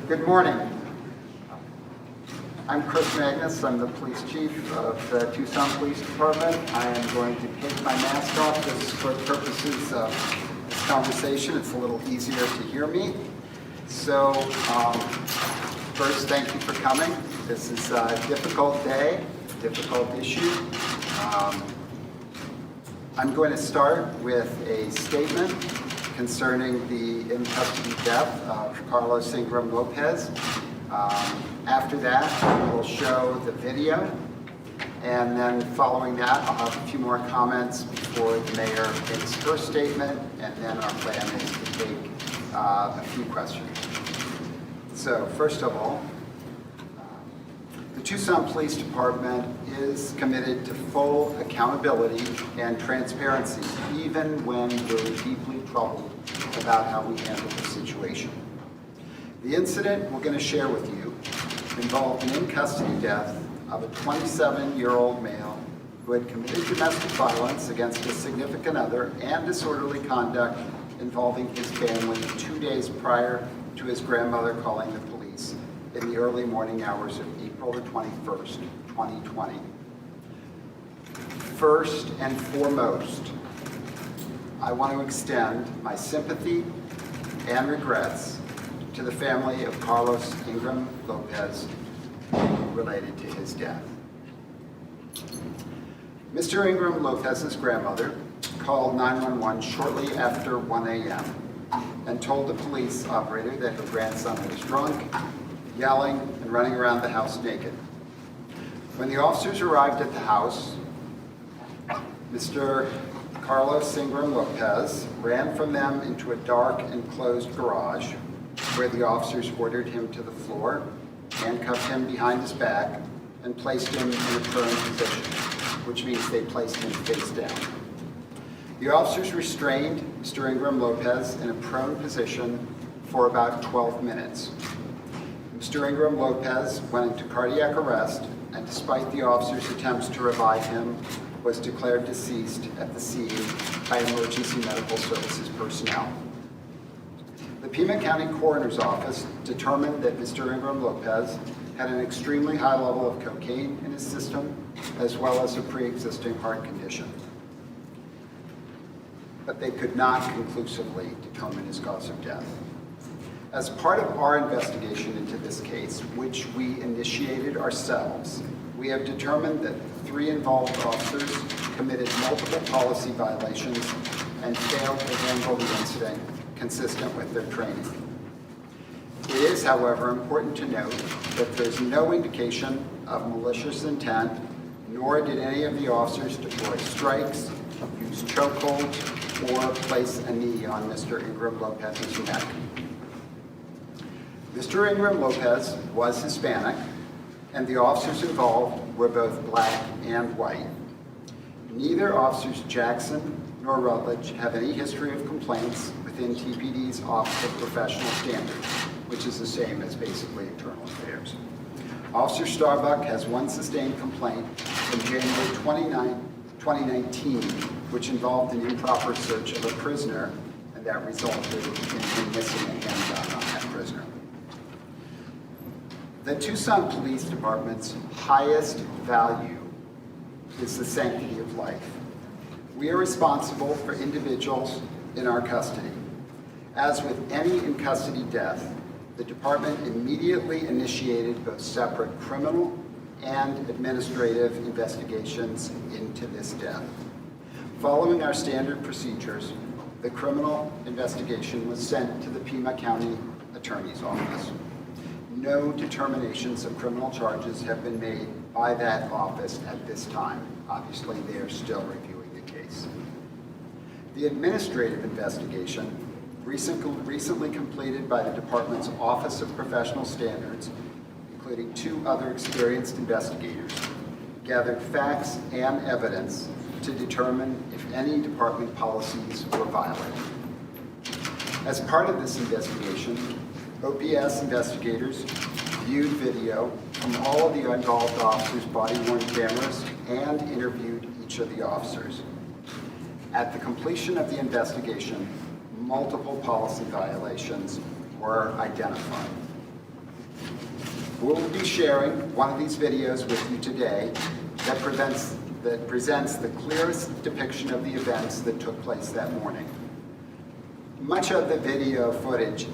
Good morning. I'm Chris Magnus. I'm the police chief of the Tucson Police Department. I am going to take my mask off just for purposes of this conversation. It's a little easier to hear me. So first, thank you for coming. This is a difficult day, difficult issue. I'm going to start with a statement concerning the in-custody death of Carlos Ingram-Lopez. After that, we'll show the video, and then following that, I'll have a few more comments before the mayor makes her statement, and then our plan is to take a few questions. So first of all, the Tucson Police Department is committed to full accountability and transparency, even when we're deeply troubled about how we handle the situation. The incident we're going to share with you involved an in-custody death of a 27-year-old male who had committed domestic violence against a significant other and disorderly conduct involving his family 2 days prior to his grandmother calling the police in the early morning hours of April the 21st, 2020. First and foremost, I want to extend my sympathy and regrets to the family of Carlos Ingram-Lopez related to his death. Mr. Ingram-Lopez's grandmother called 911 shortly after 1 a.m. and told the police operator that her grandson was drunk, yelling, and running around the house naked. When the officers arrived at the house, Mr. Carlos Ingram-Lopez ran from them into a dark and closed garage where the officers ordered him to the floor, handcuffed him behind his back, and placed him in a prone position, which means they placed him face down. The officers restrained Mr. Ingram-Lopez in a prone position for about 12 minutes. Mr. Ingram-Lopez went into cardiac arrest, and despite the officers' attempts to revive him, was declared deceased at the scene by emergency medical services personnel. The Pima County Coroner's Office determined that Mr. Ingram-Lopez had an extremely high level of cocaine in his system, as well as a pre-existing heart condition. But they could not conclusively determine his cause of death. As part of our investigation into this case, which we initiated ourselves, we have determined that the 3 involved officers committed multiple policy violations and failed to handle the incident consistent with their training. It is, however, important to note that there's no indication of malicious intent, nor did any of the officers deploy strikes, use chokeholds, or place a knee on Mr. Ingram-Lopez's neck. Mr. Ingram-Lopez was Hispanic, and the officers involved were both black and white. Neither Officers Jackson nor Routledge have any history of complaints within TPD's Office of Professional Standards, which is the same as basically internal affairs. Officer Starbuck has 1 sustained complaint from January 29, 2019, which involved an improper search of a prisoner, and that resulted in him missing a handgun on that prisoner. The Tucson Police Department's highest value is the sanctity of life. We are responsible for individuals in our custody. As with any in-custody death, the department immediately initiated both separate criminal and administrative investigations into this death. Following our standard procedures, the criminal investigation was sent to the Pima County Attorney's Office. No determinations of criminal charges have been made by that office at this time. Obviously, they are still reviewing the case. The administrative investigation, recently completed by the department's Office of Professional Standards, including 2 other experienced investigators, gathered facts and evidence to determine if any department policies were violated. As part of this investigation, OPS investigators viewed video from all of the involved officers' body-worn cameras and interviewed each of the officers. At the completion of the investigation, multiple policy violations were identified. We'll be sharing one of these videos with you today that presents the clearest depiction of the events that took place that morning. Much of the video footage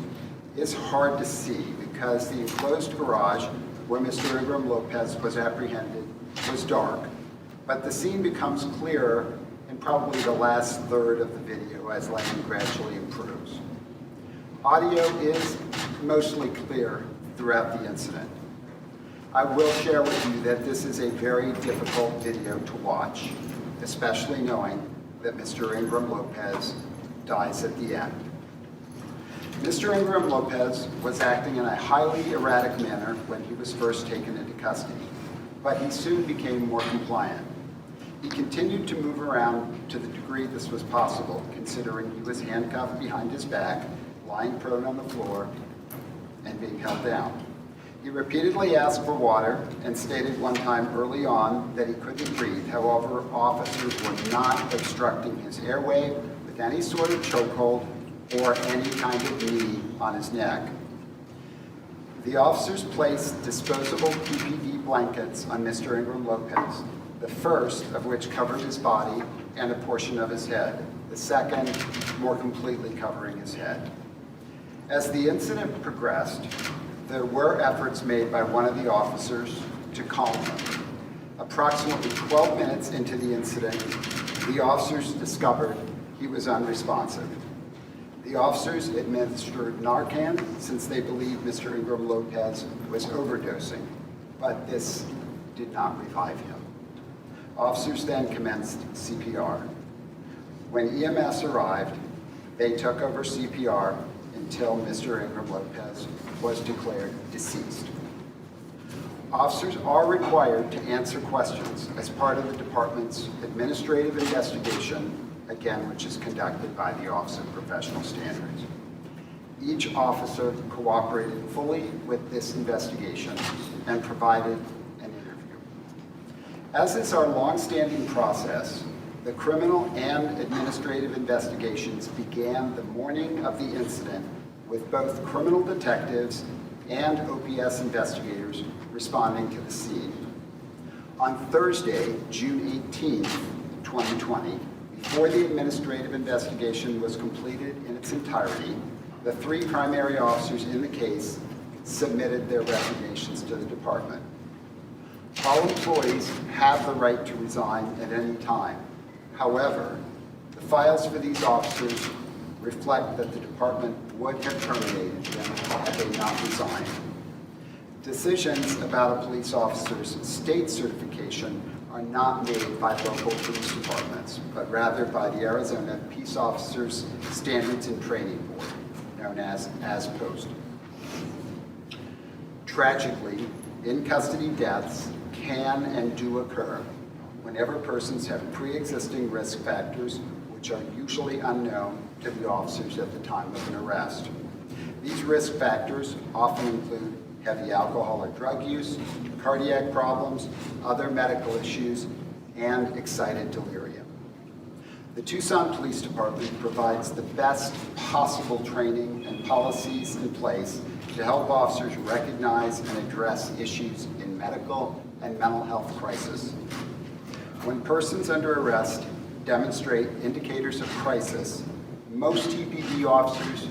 is hard to see because the enclosed garage where Mr. Ingram-Lopez was apprehended was dark, but the scene becomes clearer in probably the last third of the video as lighting gradually improves. Audio is mostly clear throughout the incident. I will share with you that this is a very difficult video to watch, especially knowing that Mr. Ingram-Lopez dies at the end. Mr. Ingram-Lopez was acting in a highly erratic manner when he was first taken into custody, but he soon became more compliant. He continued to move around to the degree this was possible, considering he was handcuffed behind his back, lying prone on the floor, and being held down. He repeatedly asked for water and stated one time early on that he couldn't breathe. However, officers were not obstructing his airway with any sort of chokehold or any kind of knee on his neck. The officers placed disposable PPE blankets on Mr. Ingram-Lopez, the first of which covered his body and a portion of his head, the second more completely covering his head. As the incident progressed, there were efforts made by one of the officers to calm him. Approximately 12 minutes into the incident, the officers discovered he was unresponsive. The officers administered Narcan since they believed Mr. Ingram-Lopez was overdosing, but this did not revive him. Officers then commenced CPR. When EMS arrived, they took over CPR until Mr. Ingram-Lopez was declared deceased. Officers are required to answer questions as part of the department's administrative investigation, again, which is conducted by the Office of Professional Standards. Each officer cooperated fully with this investigation and provided an interview. As is our long-standing process, the criminal and administrative investigations began the morning of the incident with both criminal detectives and OPS investigators responding to the scene. On Thursday, June 18, 2020, before the administrative investigation was completed in its entirety, the three primary officers in the case submitted their resignations to the department. All employees have the right to resign at any time. However, the files for these officers reflect that the department would have terminated them had they not resigned. Decisions about a police officer's state certification are not made by local police departments, but rather by the Arizona Peace Officers Standards and Training Board, known as POST. Tragically, in-custody deaths can and do occur whenever persons have pre-existing risk factors which are usually unknown to the officers at the time of an arrest. These risk factors often include heavy alcohol or drug use, cardiac problems, other medical issues, and excited delirium. The Tucson Police Department provides the best possible training and policies in place to help officers recognize and address issues in medical and mental health crisis. When persons under arrest demonstrate indicators of crisis, most TPD officers,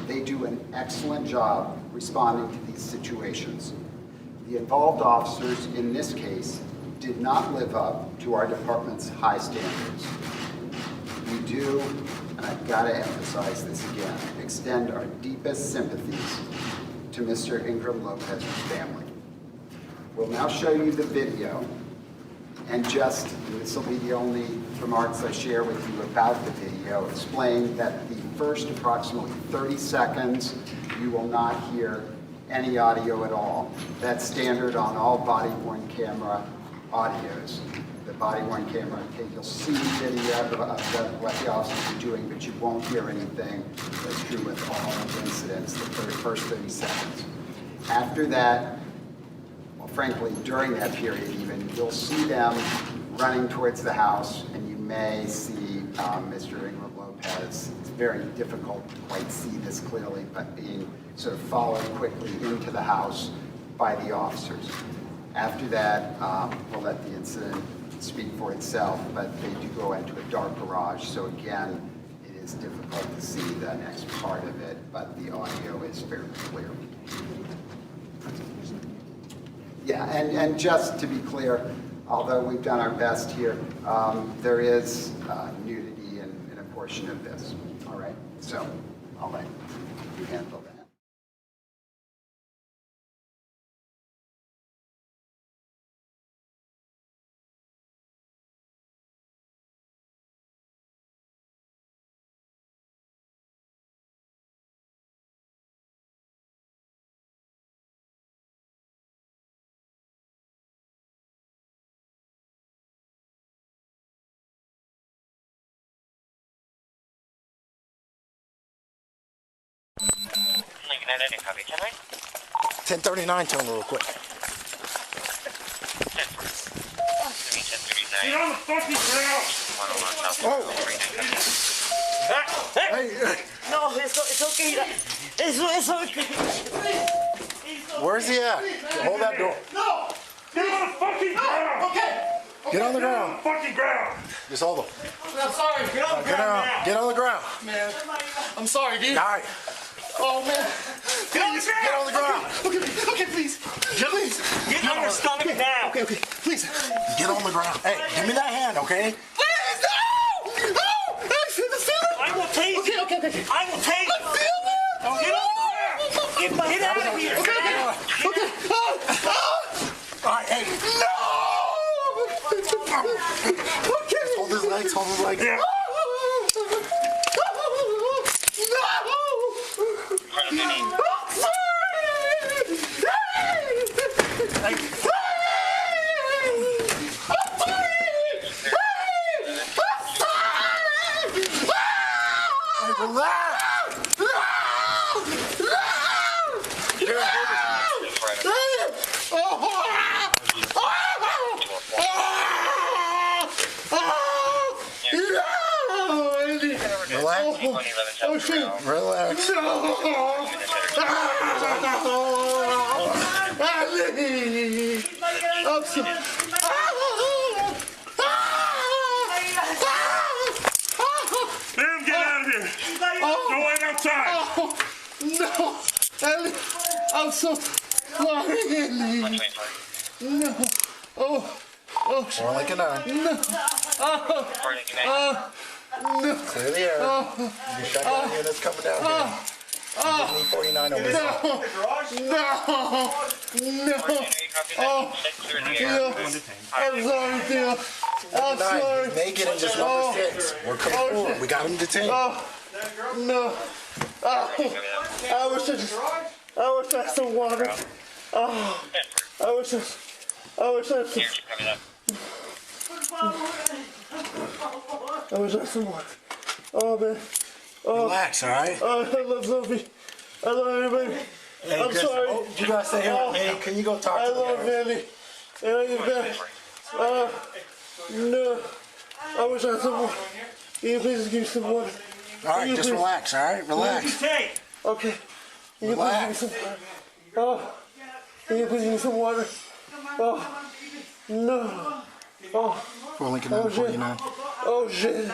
they do an excellent job responding to these situations. The involved officers in this case did not live up to our department's high standards. We do, and I've got to emphasize this again, extend our deepest sympathies to Mr. Ingram-Lopez's family. We'll now show you the video, and this will be the only remarks I share with you about the video, explain that the first approximately 30 seconds, you will not hear any audio at all. That's standard on all body-worn camera audios. The body-worn camera, okay, you'll see video of what the officers are doing, but you won't hear anything. That's true with all incidents, the first 30 seconds. After that, well, frankly, during that period even, you'll see them running towards the house, and you may see Mr. Ingram-Lopez. It's very difficult to quite see this clearly, but being sort of followed quickly into the house by the officers. After that, we'll let the incident speak for itself, but they do go into a dark garage, so again, it is difficult to see the next part of it, but the audio is fairly clear. Yeah, and just to be clear, although we've done our best here, there is nudity in a portion of this, all right? So I'll let you handle that. Lincoln, copy, 1039, tone real quick. 1039. Get on the fucking ground! Oh! Hey! No, it's okay. It's okay. Where's he at? Hold that door. No! Get on the fucking ground! Okay. Get on the Get on ground. the fucking ground! Just hold him. I'm sorry. Get on the Get ground on. now. Get on the ground. Man, I'm sorry, dude. All right. Oh, man. Get on the ground! Get on the ground. Okay, please. Please. Get on your stomach now. Okay, please. Get on the ground. Hey, give me that hand, okay? Please, no! No! I feel the feeling. I will tase you. Okay. I will tase you. I feel it. Get on the ground. Get out of here. Okay. All right, hey. No! Okay. Hold his legs. Hold his legs. Yeah. Relax. Let him get out of here. Don't wait outside. No, Ellie, I'm so sorry, Ellie. No. More like a 9. No. No. Clear the air. Your shotgun unit's coming down here. Disney 49 over there. I'm sorry, Theo. I'm sorry. He's naked and just number 6. We're coming forward. We got him detained. No. I wish I had some water. I wish I had some. I wish I had some water. Oh, man. Relax, all right? I love Sophie. I love everybody. Hey, I'm sorry. You gotta stay here. Hey, can you go talk I to the love guys? Andy. And I get back. No. I wish I had some water. Can you please just give me some water? All right, just relax, all right? Relax. Okay. Can you please give me some water? Can you please give me some water? No. For Lincoln 49. Oh, shit.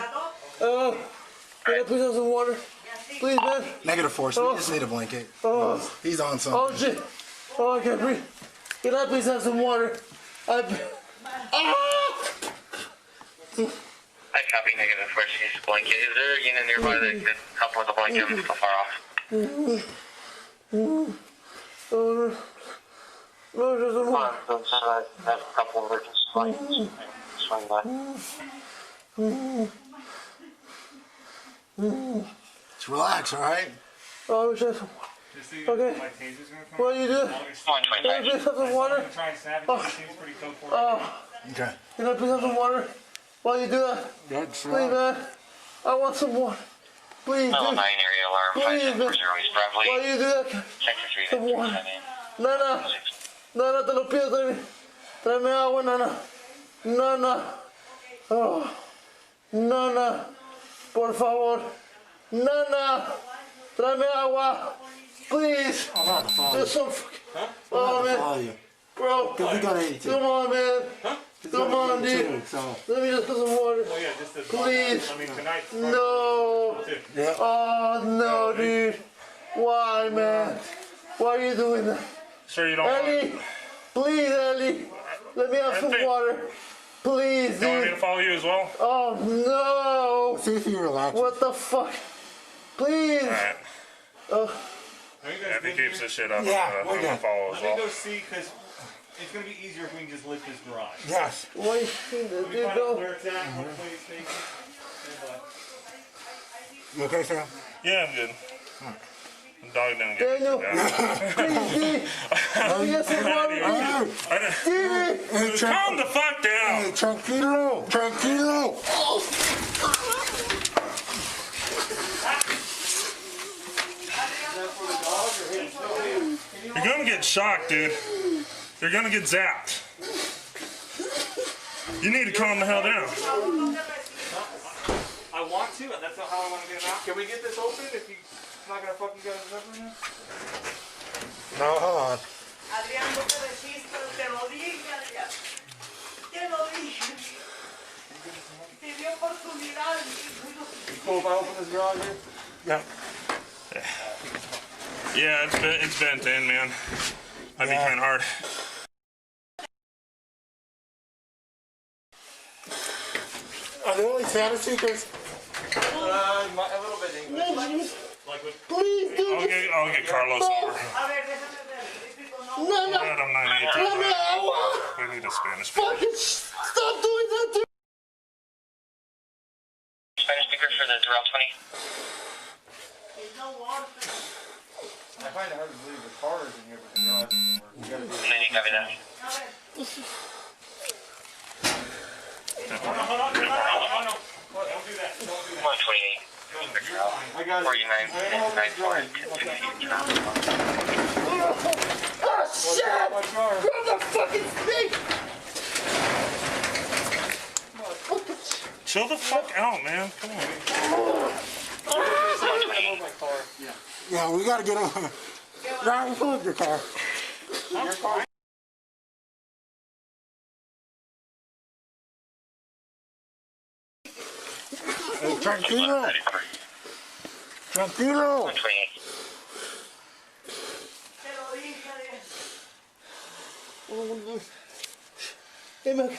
Can I please have some water? Please, man. Negative 4, so we just need a blanket. He's on something. Oh, shit. I can't breathe. Can I please have some water? I copy negative 4, she's blanket. Is there a unit nearby that could help with the blanket? I'm so far off. No, just some water. I have a couple of urgent blankets. Swing by. Just relax, all right? I wish I had some water. Okay. What do you do? Can I please have some water? Okay. Can I please have some water? While you do that? That's Please, man. I want some water. Please, Level dude. 9 area alarm, Please, 5740 East Bradley. While you do that, Sector 3, some water. 7. Nana, Nana, te lo pido, tráeme agua, Nana. Nana. Oh. Nana, por favor. Nana, tráeme agua. Please. There's some Oh, man. Follow you. Bro, Cause we got 82. come on, man. Huh? Come on, dude. So, Let me just put some water. Well, yeah, just as Please. I mean, tonight. No. yeah. Oh, no, dude. Why, man? Why are you doing that? Sure, you don't want Ellie, please, Ellie. Let me have some water. Please, me to dude. follow you as well? Oh, no. See if you relax. What the fuck? Please. Alright. Oh, If he keeps this shit up, Yeah, I'm we're gonna good. follow as Let me well. go see, because it's going to be easier if we can just lift this garage. Yes. wait, Let me dude, find out go. where it's at, what place station. You okay, Sam? Yeah, I'm good. The dog didn't get Daniel, me too bad. please, dude. Let me get some water, dude. Hey, Calm the fuck down! hey, tranquilo, tranquilo. You're gonna get shocked, dude. You're gonna get zapped. You need to calm the hell down. I want to, and that's not how I want to get it out. Can we get this open if you're not going to fucking get it open now? No, hold on. Adrián, no te resistas, te lo dije, Adrián. Te lo dije. Te di oportunidad. Cool if I open this garage here? Yeah. Yeah, it's bent in, man. Might be kind of hard. Are they only fantasy? Cause A little bit English. Like with Please, dude. I'll get Carlos over. A ver, déjame ver. Repito, no. No, no. Let him 918. Let me out. We need a Spanish. Fucking stop doing that to me. Spanish speaker for the Route 20. There's no water. I find it hard to believe the car is in here, but the garage isn't working. You gotta do And then you copy that. A ver. Hold on. No. Don't do that. Don't do that. 128. I got it. 49. I know it's drawing. Oh, shit. My car. Grab the fucking stick. Chill the fuck out, man. Come on. I love my car. Yeah. yeah, we gotta get over. Ryan, pull up your car. Your car? Hey, tranquilo, tranquilo. 128. Te lo dije, Adrián. Hey, man.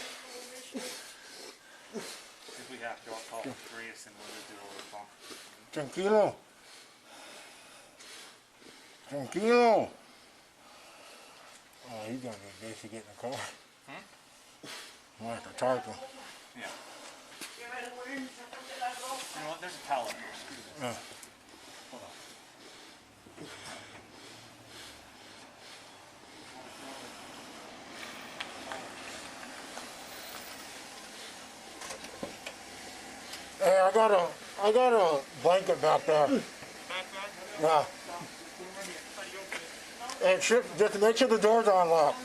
If we have to, I'll call Chris and we'll do it over the phone. Tranquilo. Tranquilo. Oh, he's gonna be busy getting the car. We'll have to tarp him. Qué vergüenza, ponte la ropa. You know what? There's a towel in here. Screw this. Hold on. Hey, I got a blanket back there. Yeah. Hey, just make sure the door's unlocked.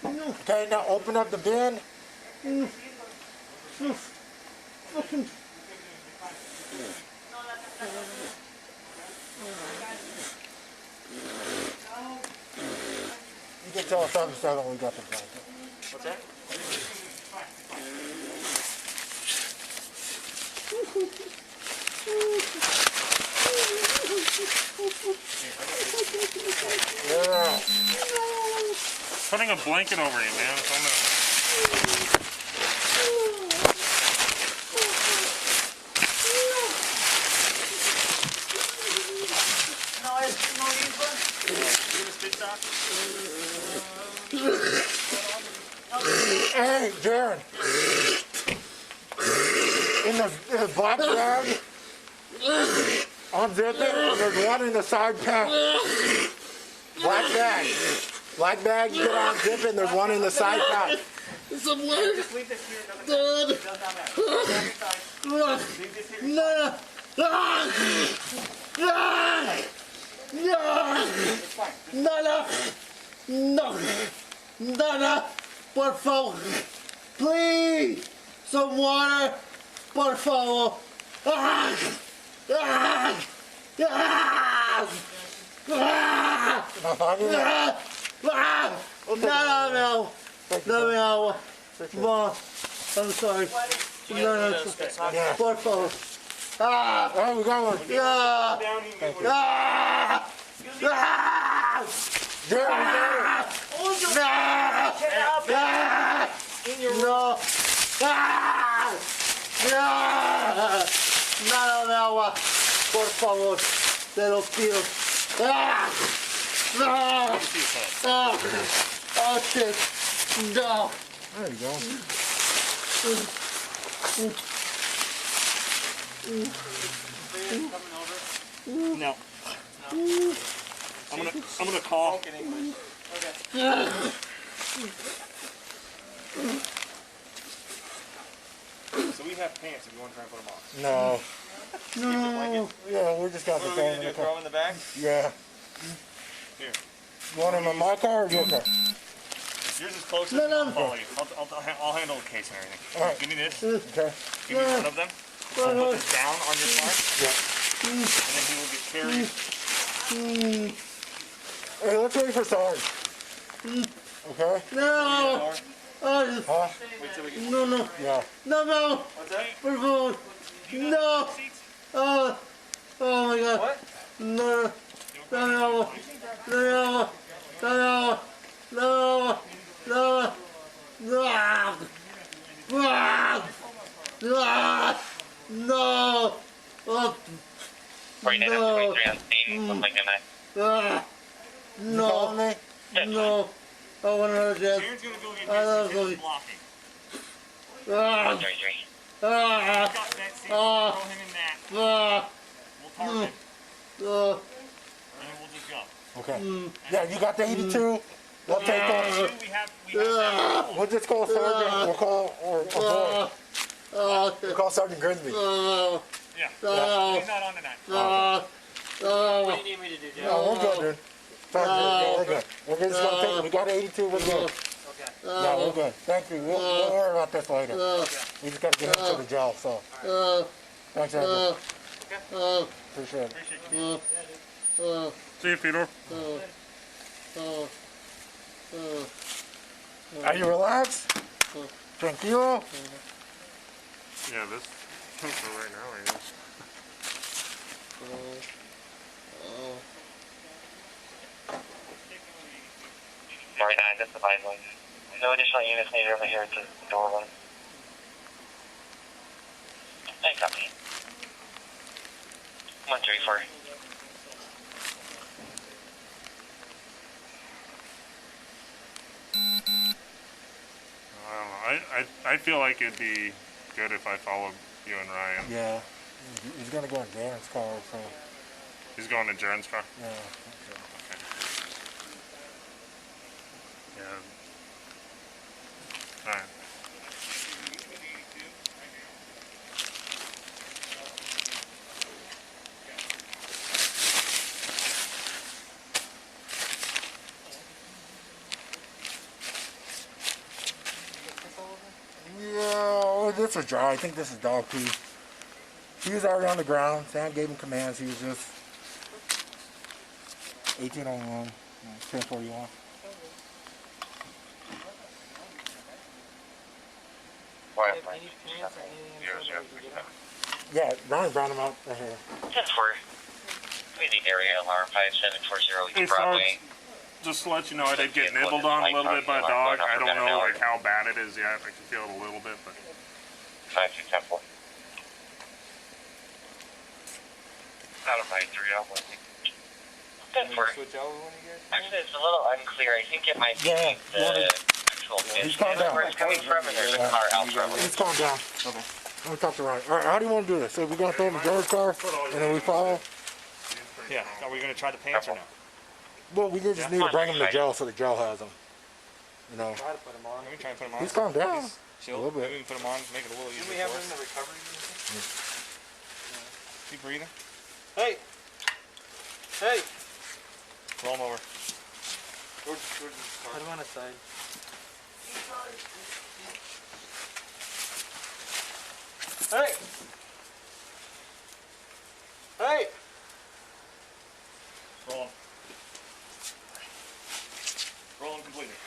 Okay, now open up the bin. You can tell something's done when we got the blanket. What's that? Yeah. Putting a blanket over you, man. Calm down. No, es no hijo. Hey, Darren. In the black bag, unzip it, and there's one in the side pack. Black bag. Black bag, you gotta unzip it, and there's one in the side pack. Somewhere. Just leave this here. It Dad. doesn't matter. Leave this here. No. Ah! Ah! No. It's fine. Nada. No. Nada. Por favor. Please. Some water. Por favor. Ah! Ah! Ah! Ah! No. Mom, I'm sorry. No. Por favor. Oh, we got one. Yeah. Jerry, we got No, por favor, te lo pido. Oh shit, no. There you go. No. I'm gonna call. So we have pants if you want to try and put them on. No. No. Yeah, we're just got the What are we phone gonna in do? the Throw car. them in the bag? Yeah. Here. You want him in my car or your car? Yours is closer. No. I'll follow you. I'll handle the case and everything. All right. Give me this. Okay. Give me one of them. I'll put this down on your car. Yeah. And then he will get carried. Hey, let's wait for Sarge. Okay? No. Huh? Wait till we get. No. Yeah. No. What's that? Por favor. No. Oh my God. What? No. No. Oh, 49 No. 23 on scene. Looks like a knife. You calling me? No. I want another chance. Aaron's gonna go get I love his Louis. blocking. 33. Got that seat. Throw him in that. We'll target him. And then we'll just go. Okay. Yeah, you got the 82? We'll take that. We have We'll just call Sergeant. We'll call or boy. We'll call Sergeant Grimsby. Yeah. He's not on tonight. What do you need me to do, Jeff? No, we're good, dude. Sergeant, we're good. We're just gonna take it. We got 82. We're good. Okay. Yeah, we're good. Thank you. We'll worry about this later. We just gotta get him to the jail. So. Thanks, Sergeant. Appreciate it. See you, Peter. Are you relaxed? Tranquilo? Yeah, this for right now, I guess. Sorry, 9, just the 5 one. No additional units needed over here to door 1. Hey, copy. 134. I don't know. I feel like it'd be good if I followed you and Ryan. Yeah. He's gonna go in Darren's car, so. He's going in Jaren's car. Yeah. Yeah. Alright. Yeah, this is dry. I think this is dog pee. He was already on the ground. Sam gave him commands. He was just 1801, 1041. Yeah, Ryan brought him out right here. 10-4. Busy area alarm 5740 Hey, East Broadway. Just to let you know, I did get nibbled on a little bit by a dog. I don't know like how bad it is yet. I can feel it a little bit, but 5210-4. Out of my 3 out. 10-4. Switch over when you guys. Actually, it's a little unclear. I think it might be Yeah, the actual He's pitch. calmed down. Where it's coming from, and there's a car out from it. Let's calm down. Okay. Let me talk to Ryan. All right, how do you want to do this? So we're going to throw him in George's car, and then we follow? yeah. Are we gonna try the pants or no? Well, we just need to bring him to jail so the jail has him. You know. Try to put them on. We can try and put them on. He's calmed down. Chill. A little bit. We can put them on, make it a little Didn't easier we have for them in us. the recovery unit? Keep breathing. Hey! Hey! Roll them over. Put them on the side. Hey! Hey! Roll them. completely.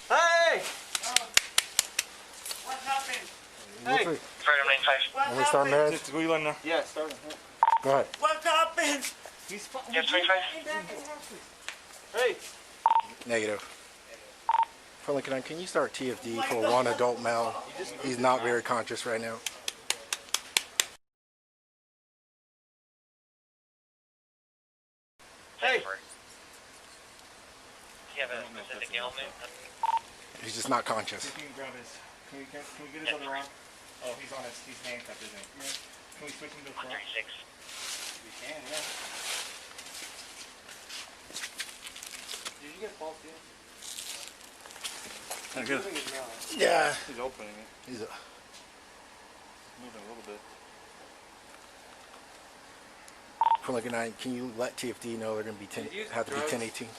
Hey! What happened? Hey! Freedom 95. What Let me start happened? marriage. Go Elon now. Yeah, start. Go ahead. What happened? He's fine. Yes, 25. Hey! Negative. Friendly Canine, can you start TFD for one adult male? He's not very conscious right now. Hey! Do you have a specific ailment? He's just not conscious. Can you grab his? Can we get his other arm? Oh, he's handcuffed, isn't he? Yeah. Can we switch him to the front? 136. We can, yeah. Did you get false in? Good. Yeah. He's opening it. He's a, Moving a little bit. Friendly Canine, can you let TFD know they're going to be have to be 1018?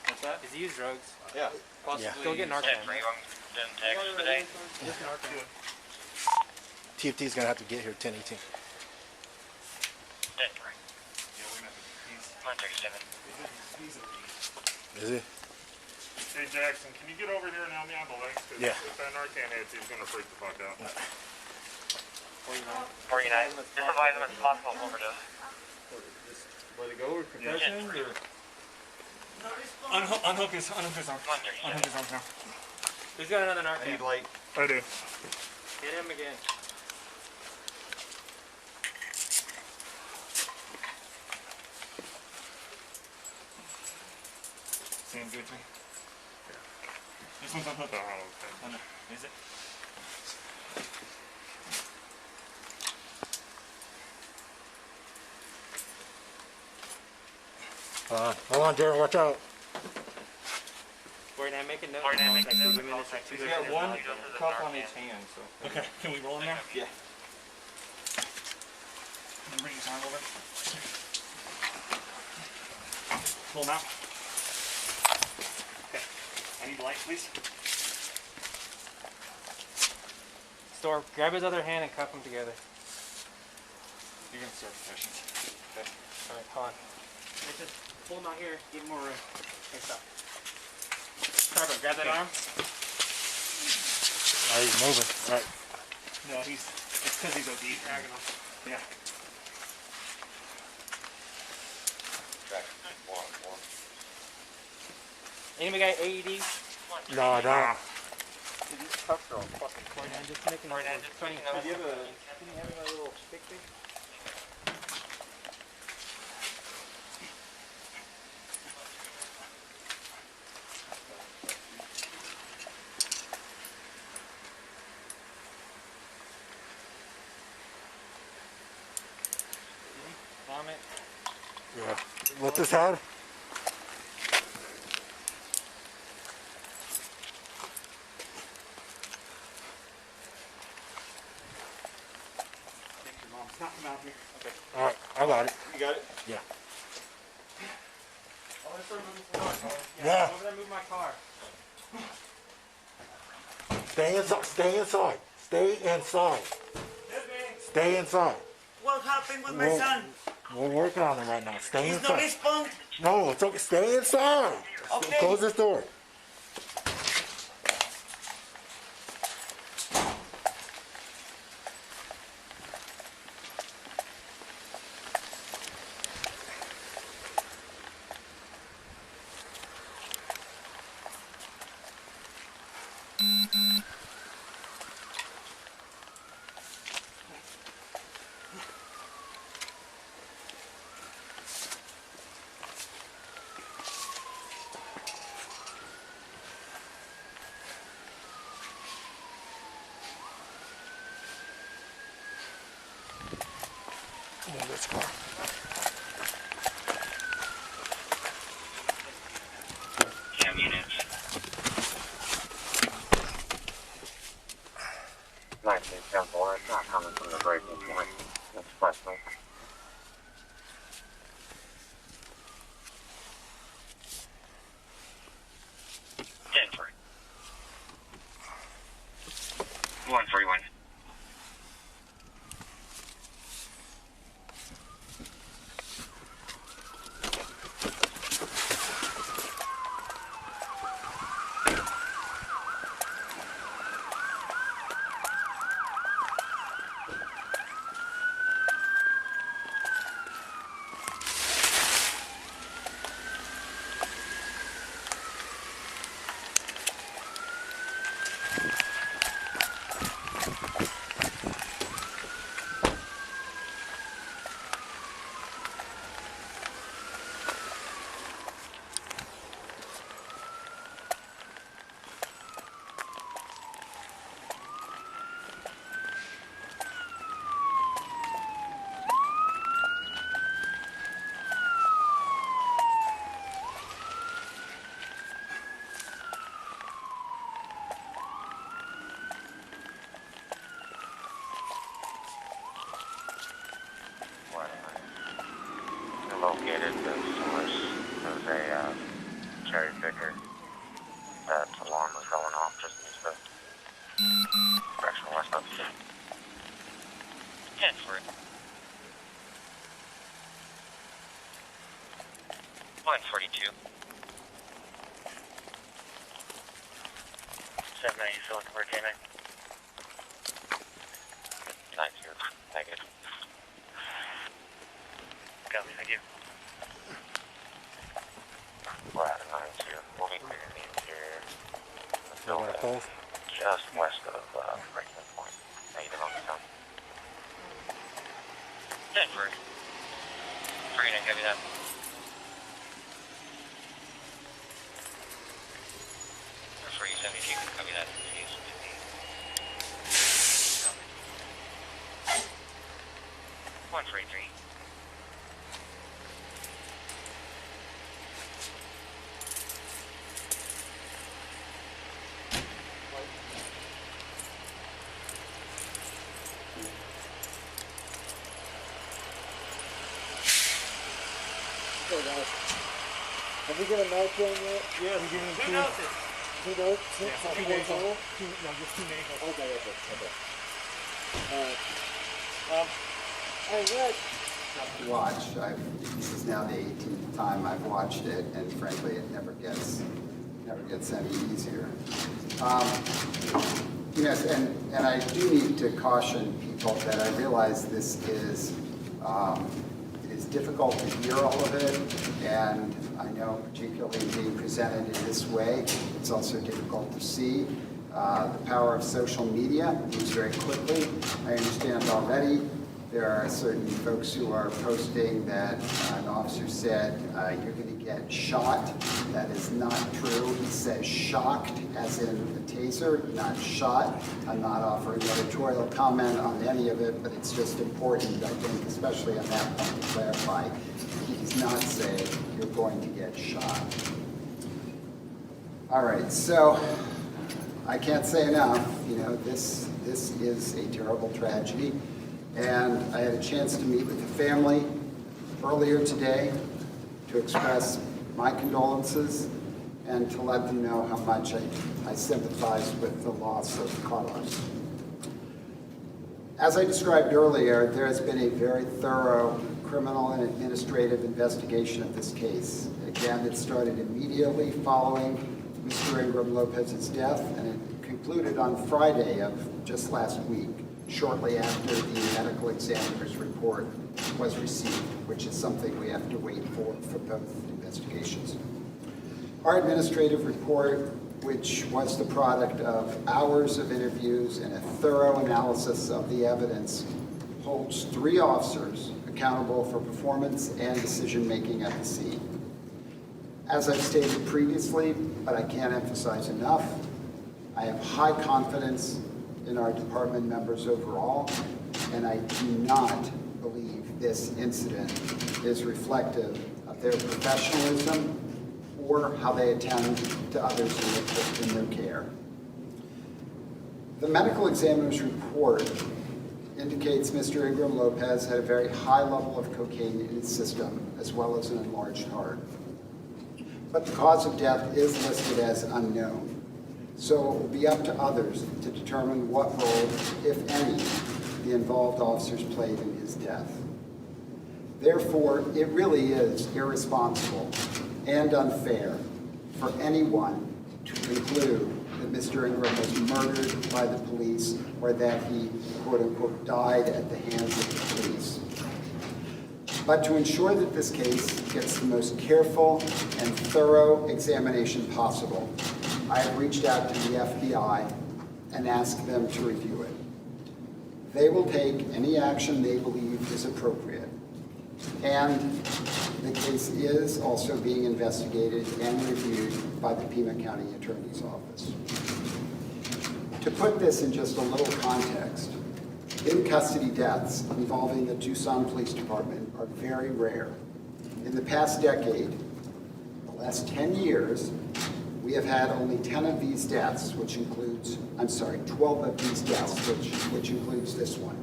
What's that? Does he use drugs? Yeah. Possibly. Go get Narcan. 10 for you. Didn't text today. TFD is going to have to get here 1018. 10 for 137. Is he? Hey Jackson, can you get over here and help me on the legs? Yeah. If that Narcan hits, he's gonna freak the fuck out. 49. Just advise him as possible overdose. Let it go or concussions or? Unhook his arm. 137. Unhook his arm now. Who's got another I Narcan? need light. I do. Hit him again. Seems good to me. This one's unhooked. Oh, okay. Is it? Hold on, Jared, watch out. Wait, I'm making notes. Alright, make a note of the minutes. contact. He's got one cup on his hand, so. Okay, can we roll him now? Yeah. Can you bring his arm over? Pull him out. Okay. I need light, please. Store, grab his other hand and cuff them together. You're gonna start concussions. Alright, hold on. Just pull him out here, give him more room. Okay, stop. Starbuck, grab that arm. He's moving. All right. No, it's because he's OD. Dragging him. Yeah. Anybody got AEDs? No, I don't. These cups are all fucking. Just making notes. Do you have a little stick thing? Vomit. Yeah. What's his head? Knock him out here. Okay. All right, I got it. You got it? Yeah. Oh, let's start moving forward. Yeah. Over there, move my car. Stay inside. Stay inside. Stay inside. Stay inside. What happened with my Well, son? We're working on him right now. Stay He's not inside. respond. No, it's okay. Stay inside. Okay. Close this door. Move this car. Cam units. 1974, it's not coming from the breaking point. That's Presley. Denver. 141. was a cherry picker. That alarm was going off just east of direction west of the city. 10 for it. Line 42. 7 you feeling for K9? 9-2, negative. Copy, thank you. We're at a 9-2. We'll be clearing the interior. The building just west of Franklin Point. Negative on the town. 10 for it. 3-9, copy that. That's where you send me if you can copy that. Please. 143. Hey guys, have we got a note in yet? Yeah, we give him Who knows it? 2 notes? Yeah, 2 days old. No, just 2 days old. Okay. Alright. Hey, Rick. Watch. This is now the 18th time I've watched it, and frankly, it never gets any easier. And I do need to caution people that I realize this is it is difficult to hear all of it, and I know particularly being presented in this way, it's also difficult to see. The power of social media moves very quickly. I understand already there are certain folks who are posting that an officer said, you're going to get shot. That is not true. He says shocked, as in the taser, not shot. I'm not offering editorial comment on any of it, but it's just important, I think, especially on that point, to clarify. He does not say you're going to get shot. All right, so I can't say enough. This is a terrible tragedy. And I had a chance to meet with the family earlier today to express my condolences and to let them know how much I sympathize with the loss of Carlos. As I described earlier, there has been a very thorough criminal and administrative investigation of this case. Again, it started immediately following Mr. Ingram-Lopez's death, and it concluded on Friday of just last week, shortly after the medical examiner's report was received, which is something we have to wait for both investigations. Our administrative report, which was the product of hours of interviews and a thorough analysis of the evidence, holds 3 officers accountable for performance and decision-making at the scene. As I've stated previously, but I can't emphasize enough, I have high confidence in our department members overall, and I do not believe this incident is reflective of their professionalism or how they attend to others in their care. The medical examiner's report indicates Mr. Ingram-Lopez had a very high level of cocaine in his system, as well as an enlarged heart. But the cause of death is listed as unknown. So it will be up to others to determine what role, if any, the involved officers played in his death. Therefore, it really is irresponsible and unfair for anyone to conclude that Mr. Ingram was murdered by the police or that he, quote unquote, died at the hands of the police. But to ensure that this case gets the most careful and thorough examination possible, I have reached out to the FBI and asked them to review it. They will take any action they believe is appropriate. And the case is also being investigated and reviewed by the Pima County Attorney's Office. To put this in just a little context, in-custody deaths involving the Tucson Police Department are very rare. In the past decade, the last 10 years, we have had only 10 of these deaths, 12 of these deaths, which includes this one.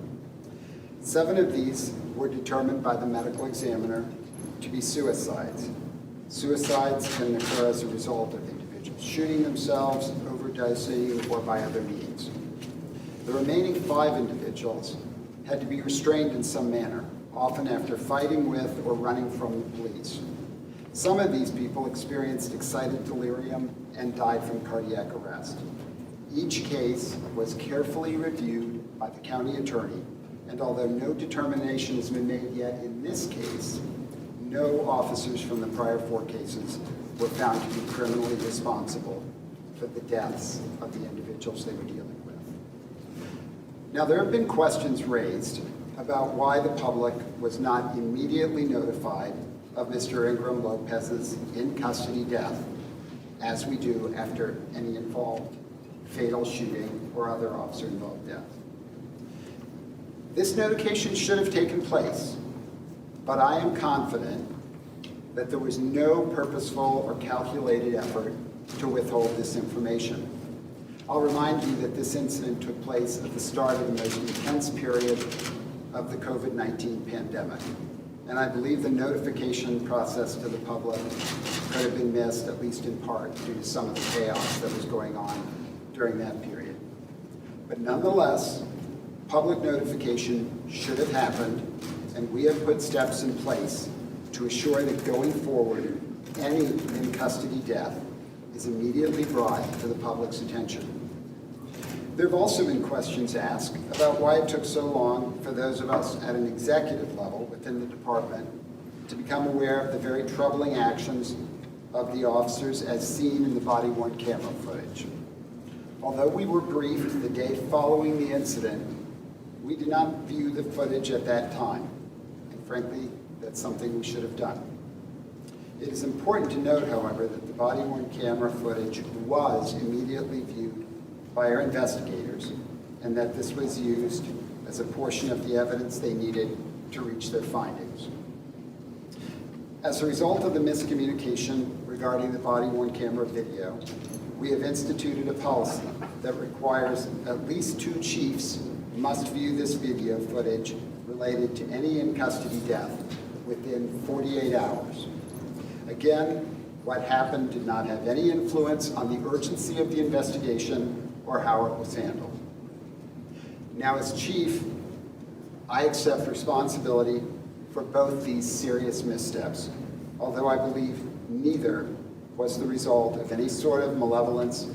7 of these were determined by the medical examiner to be suicides. Suicides can occur as a result of individuals shooting themselves, overdosing, or by other means. The remaining 5 individuals had to be restrained in some manner, often after fighting with or running from the police. Some of these people experienced excited delirium and died from cardiac arrest. Each case was carefully reviewed by the county attorney, and although no determination has been made yet in this case, no officers from the prior 4 cases were found to be criminally responsible for the deaths of the individuals they were dealing with. Now, there have been questions raised about why the public was not immediately notified of Mr. Ingram-Lopez's in-custody death, as we do after any involved fatal shooting or other officer-involved death. This notification should have taken place, but I am confident that there was no purposeful or calculated effort to withhold this information. I'll remind you that this incident took place at the start of the most intense period of the COVID-19 pandemic, and I believe the notification process to the public could have been missed, at least in part, due to some of the chaos that was going on during that period. But nonetheless, public notification should have happened, and we have put steps in place to assure that going forward, any in-custody death is immediately brought to the public's attention. There have also been questions asked about why it took so long for those of us at an executive level within the department to become aware of the very troubling actions of the officers as seen in the body-worn camera footage. Although we were briefed the day following the incident, we did not view the footage at that time, and frankly, that's something we should have done. It is important to note, however, that the body-worn camera footage was immediately viewed by our investigators, and that this was used as a portion of the evidence they needed to reach their findings. As a result of the miscommunication regarding the body-worn camera video, we have instituted a policy that requires at least 2 chiefs must view this video footage related to any in-custody death within 48 hours. Again, what happened did not have any influence on the urgency of the investigation or how it was handled. Now, as chief, I accept responsibility for both these serious missteps, although I believe neither was the result of any sort of malevolence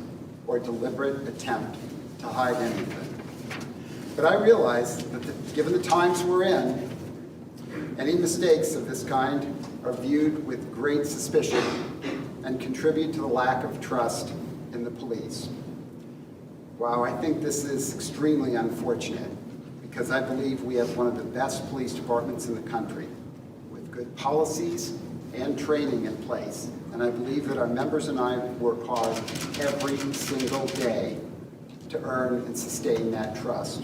or deliberate attempt to hide anything. But I realize that given the times we're in, any mistakes of this kind are viewed with great suspicion and contribute to the lack of trust in the police. Wow, I think this is extremely unfortunate because I believe we have one of the best police departments in the country with good policies and training in place. And I believe that our members and I work hard every single day to earn and sustain that trust.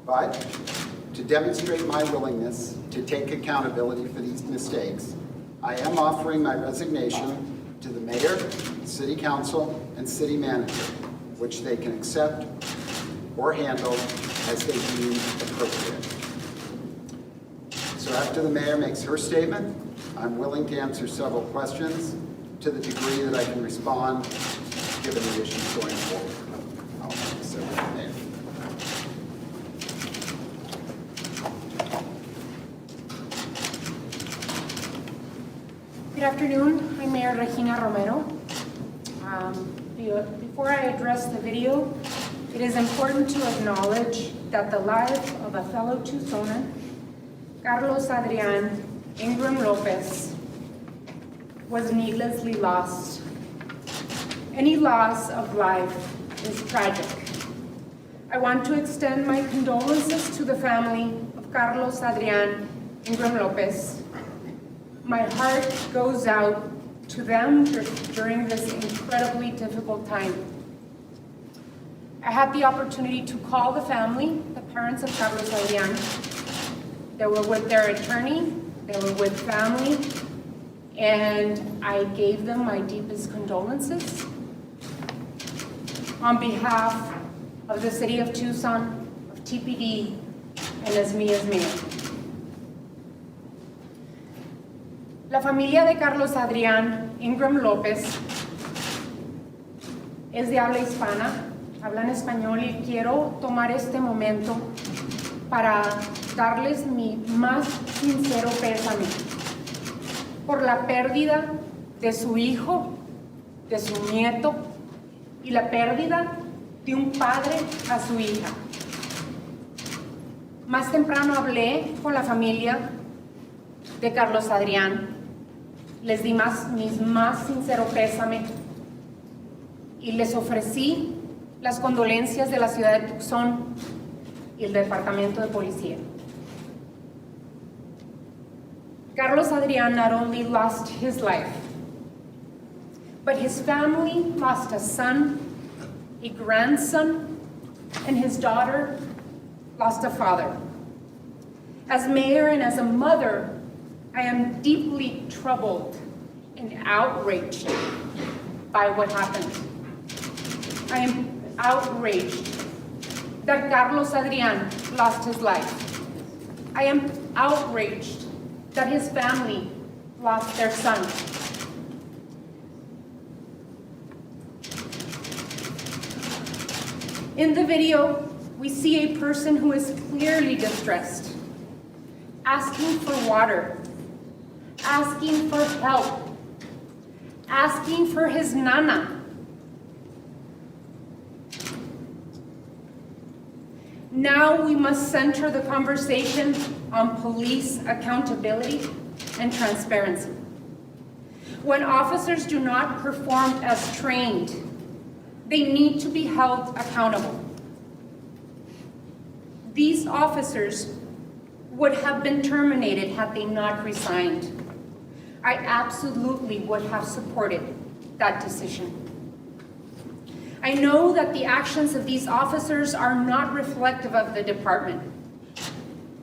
But to demonstrate my willingness to take accountability for these mistakes, I am offering my resignation to the mayor, city council, and city manager, which they can accept or handle as they deem appropriate. So after the mayor makes her statement, I'm willing to answer several questions to the degree that I can respond given the issues going forward. I'll hand this over to the mayor. Good afternoon. I'm Mayor Regina Romero. Before I address the video, it is important to acknowledge that the life of a fellow Tucsoner, Carlos Ingram-Lopez, was needlessly lost. Any loss of life is tragic. I want to extend my condolences to the family of Carlos Ingram-Lopez. My heart goes out to them during this incredibly difficult time. I had the opportunity to call the family, the parents of Carlos Adrian. They were with their attorney, they were with family, and I gave them my deepest condolences on behalf of the city of Tucson, of TPD, and as me as mayor. La familia de Carlos Ingram-Lopez es de habla hispana, hablan español y quiero tomar este momento para darles mi más sincero pésame por la pérdida de su hijo, de su nieto y la pérdida de un padre a su hija. Más temprano hablé con la familia de Carlos Adrián, les di mis más sincero pésame y les ofrecí las condolencias de la ciudad de Tucson y el departamento de policía. Carlos Adrián not only lost his life, but his family lost a son, a grandson, and his daughter lost a father. As mayor and as a mother, I am deeply troubled and outraged by what happened. I am outraged that Carlos Adrián lost his life. I am outraged that his family lost their son. In the video, we see a person who is clearly distressed, asking for water, asking for help, asking for his nana. Now we must center the conversation on police accountability and transparency. When officers do not perform as trained, they need to be held accountable. These officers would have been terminated had they not resigned. I absolutely would have supported that decision. I know that the actions of these officers are not reflective of the department,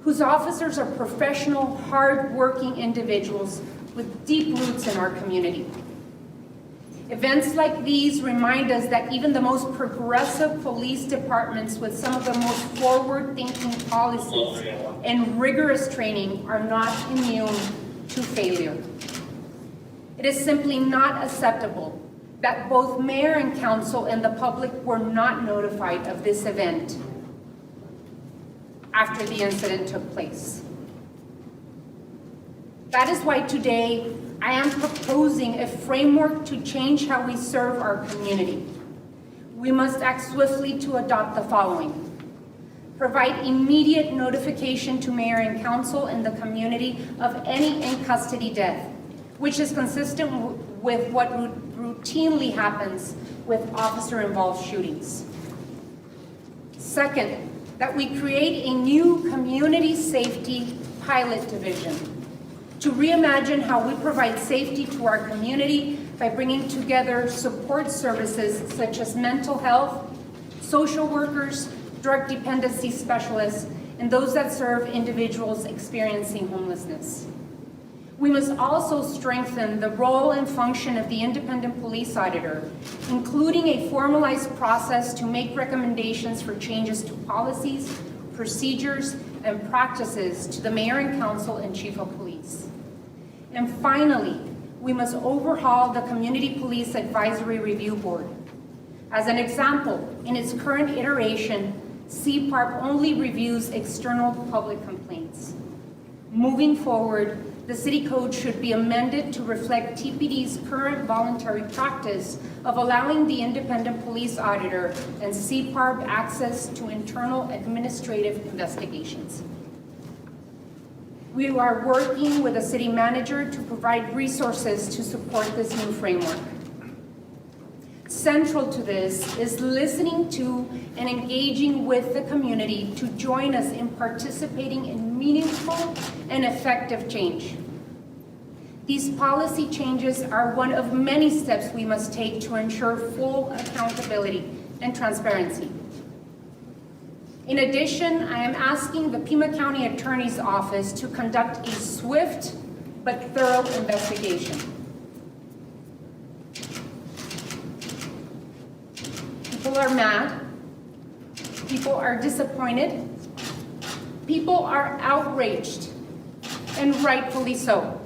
whose officers are professional, hard-working individuals with deep roots in our community. Events like these remind us that even the most progressive police departments with some of the most forward-thinking policies and rigorous training are not immune to failure. It is simply not acceptable that both mayor and council and the public were not notified of this event after the incident took place. That is why today I am proposing a framework to change how we serve our community. We must act swiftly to adopt the following. Provide immediate notification to mayor and council and the community of any in-custody death, which is consistent with what routinely happens with officer-involved shootings. Second, that we create a new community safety pilot division to reimagine how we provide safety to our community by bringing together support services such as mental health, social workers, drug dependency specialists, and those that serve individuals experiencing homelessness. We must also strengthen the role and function of the independent police auditor, including a formalized process to make recommendations for changes to policies, procedures, and practices to the mayor and council and chief of police. And finally, we must overhaul the Community Police Advisory Review Board. As an example, in its current iteration, CPARP only reviews external public complaints. Moving forward, the city code should be amended to reflect TPD's current voluntary practice of allowing the independent police auditor and CPARP access to internal administrative investigations. We are working with the city manager to provide resources to support this new framework. Central to this is listening to and engaging with the community to join us in participating in meaningful and effective change. These policy changes are one of many steps we must take to ensure full accountability and transparency. In addition, I am asking the Pima County Attorney's Office to conduct a swift but thorough investigation. People are mad, people are disappointed, people are outraged, and rightfully so.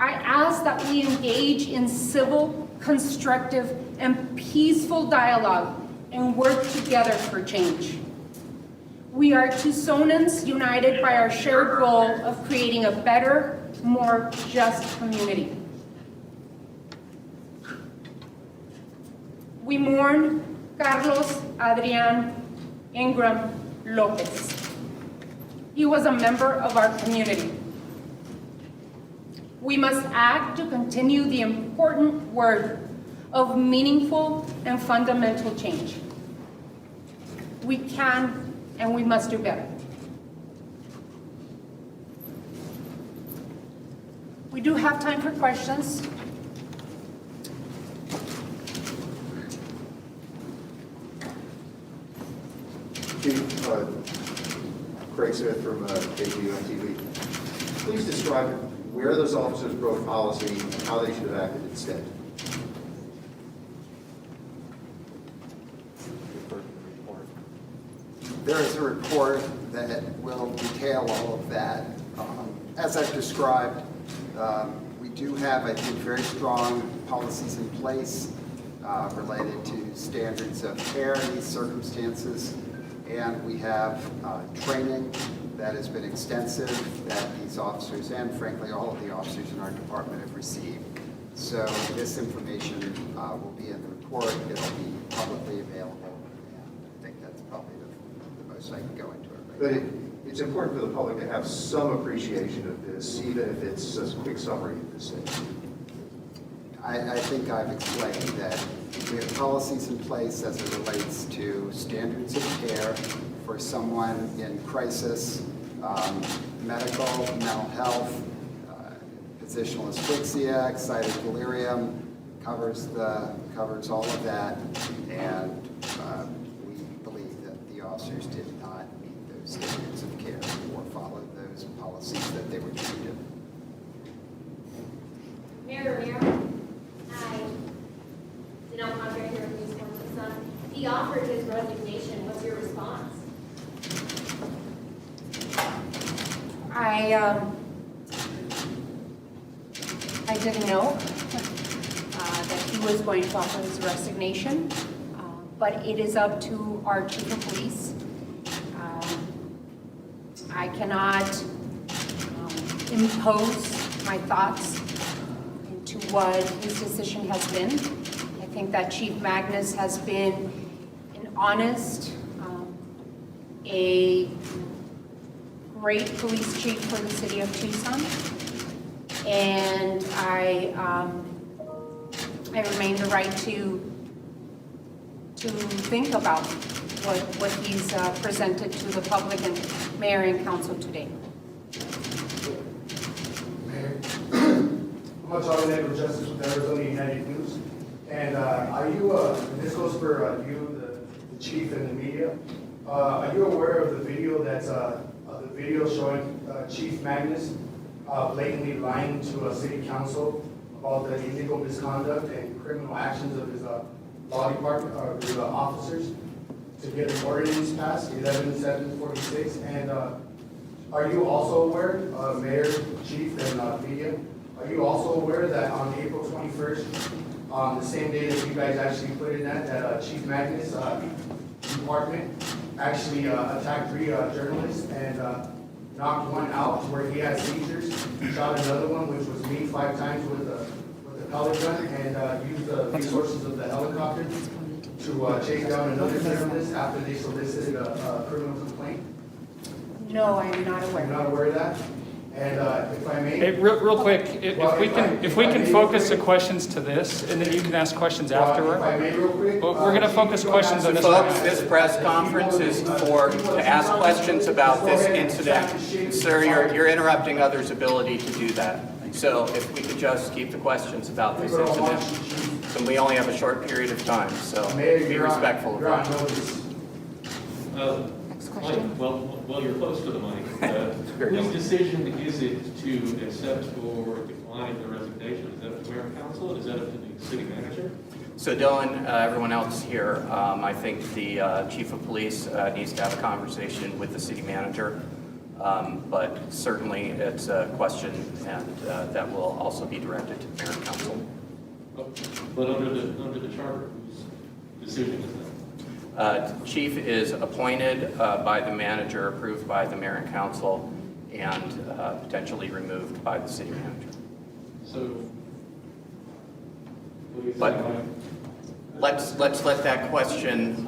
I ask that we engage in civil, constructive, and peaceful dialogue and work together for change. We are Tucsonans united by our shared goal of creating a better, more just community. We mourn Carlos Ingram-Lopez. He was a member of our community. We must act to continue the important work of meaningful and fundamental change. We can and we must do better. We do have time for questions. Chief, Craig Smith from KGUM TV. Please describe where those officers broke policy and how they should have acted instead. There is a report that will detail all of that. As I've described, we do have, I think, very strong policies in place related to standards of care in these circumstances. And we have training that has been extensive that these officers and frankly all of the officers in our department have received. So this information will be in the report. It'll be publicly available. And I think that's probably the most I can go into it right now. But it's important for the public to have some appreciation of this, even if it's a quick summary at this stage. I think I've explained that we have policies in place as it relates to standards of care for someone in crisis, medical, mental health, positional asphyxia, excited delirium, covers all of that, and we believe that the officers did not meet those standards of care or follow those policies that they were treated. Mayor Romero, hi. Janelle Contract here from East Tucson. He offered his resignation. What's your response? I didn't know that he was going to offer his resignation, but it is up to our chief of police. I cannot impose my thoughts into what his decision has been. I think that Chief Magnus has been an honest, a great police chief for the city of Tucson, and I remain the right to think about what he's presented to the public and mayor and council today. Mayor, I'm Charlie Justice with Arizona United News, and are you? And this goes for you, the chief, and the media. Are you aware of the video that's the video showing Chief Magnus blatantly lying to a city council about the illegal misconduct and criminal actions of his law department or his officers to get an ordinance passed, 11746? And are you also aware, Mayor, Chief, and media? Are you also aware that on April 21st, the same day that you guys actually put in that Chief Magnus department actually attacked 3 journalists and knocked one out where he had seizures, shot another one, which was me 5 times with a pellet gun, and used the resources of the helicopter to chase down another journalist after they solicited a criminal complaint? No, I am not aware. You're not aware of that? And if I may... Hey, real quick, if we can focus the questions to this, and then you can ask questions afterward. If I may real quick... We're going to focus questions on this. Folks, this press conference is to ask questions about this incident. Sir, you're interrupting others' ability to do that. So if we could just keep the questions about this incident, and we only have a short period of time, so be respectful of that. Next question. Well, you're close to the mic. Whose decision is it to accept or decline the resignation? Is that up to mayor and council? Is that up to the city manager? So Dylan, everyone else here, I think the chief of police needs to have a conversation with the city manager. But certainly it's a question and that will also be directed to the mayor and council. But under the charter, whose decision is that? Chief is appointed by the manager, approved by the mayor and council, and potentially removed by the city manager. So, But let's let that question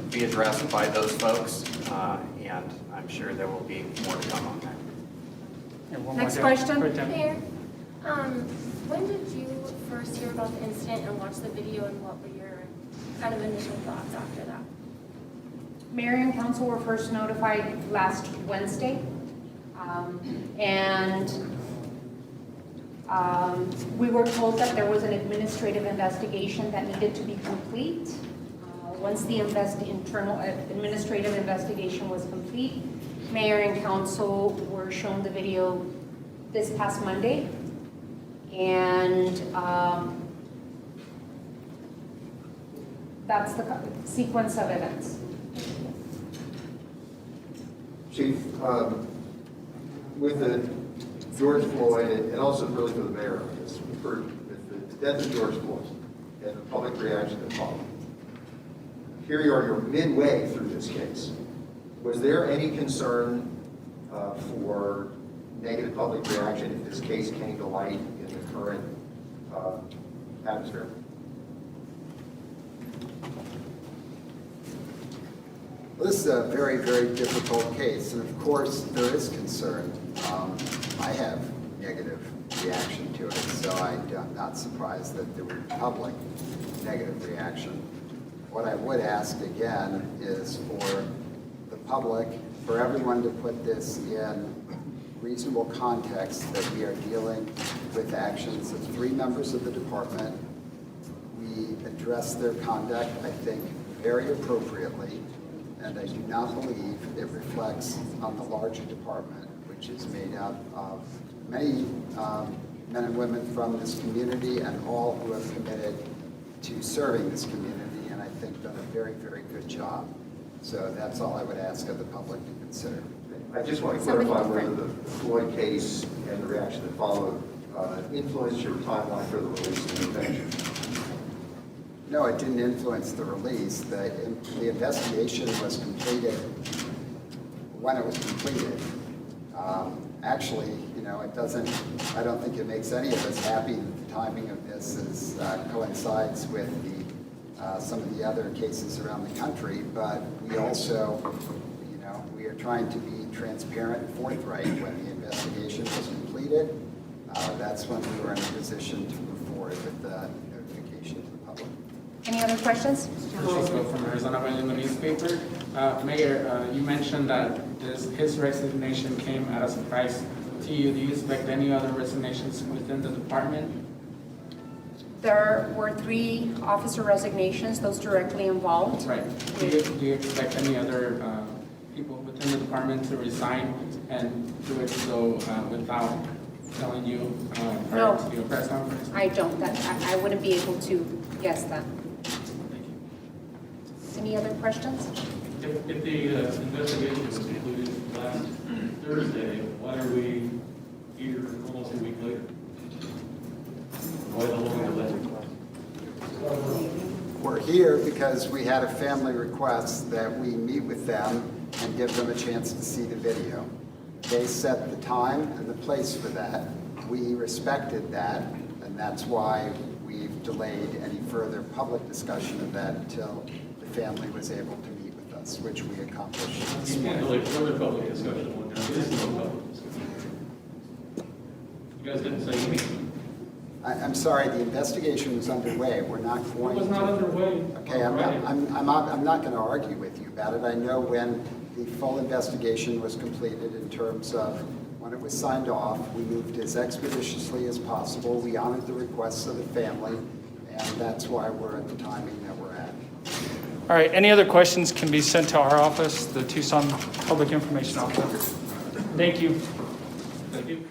be addressed by those folks, and I'm sure there will be more to come on that. Next question. Mayor, when did you first hear about the incident and watch the video, and what were your kind of initial thoughts after that? Mayor and council were first notified last Wednesday, we were told that there was an administrative investigation that needed to be complete. Once the internal administrative investigation was complete, mayor and council were shown the video this past Monday, and that's the sequence of events. Chief, with the George Floyd, and also really for the mayor on this, for the death of George Floyd and the public reaction that followed. Here you are, you're midway through this case. Was there any concern for negative public reaction if this case came to light in the current atmosphere? Well, this is a very, very difficult case, and of course, there is concern. I have negative reaction to it, so I'm not surprised that there would be public negative reaction. What I would ask again is for the public, for everyone to put this in reasonable context, that we are dealing with actions of 3 members of the department. We address their conduct, I think, very appropriately, and I do not believe it reflects on the larger department, which is made up of many men and women from this community and all who have committed to serving this community, and I think done a very, very good job. So that's all I would ask of the public to consider. I just want to clarify whether the Floyd case and the reaction that followed influenced your timeline for the release of the invention. No, it didn't influence the release. The investigation was completed when it was completed. Actually, it doesn't, I don't think it makes any of us happy that the timing of this coincides with some of the other cases around the country, but we also, we are trying to be transparent and forthright. When the investigation was completed, that's when we were in a position to move forward with the notification to the public. Any other questions? Francisco from Arizona Valley in the newspaper. Mayor, you mentioned that his resignation came as a surprise to you. Do you expect any other resignations within the department? There were 3 officer resignations, those directly involved. Right. Do you expect any other people within the department to resign and do it so without telling you prior to your press conference? I don't. I wouldn't be able to guess that. Any other questions? If the investigation was concluded last Thursday, why are we here almost a week later? Why the longer delay? We're here because we had a family request that we meet with them and give them a chance to see the video. They set the time and the place for that. We respected that, and that's why we've delayed any further public discussion of that until the family was able to meet with us, which we accomplished this You can't morning. delay further public discussion when there is no public discussion. You guys didn't say anything. I'm sorry, the investigation was underway. We're not going to... It was not underway. Okay, I'm not going to argue with you about it. I know when the full investigation was completed in terms of when it was signed off, we moved as expeditiously as possible. We honored the requests of the family, and that's why we're at the timing that we're at. All right, any other questions can be sent to our office, the Tucson Public Information Office. Thank you. Thank you.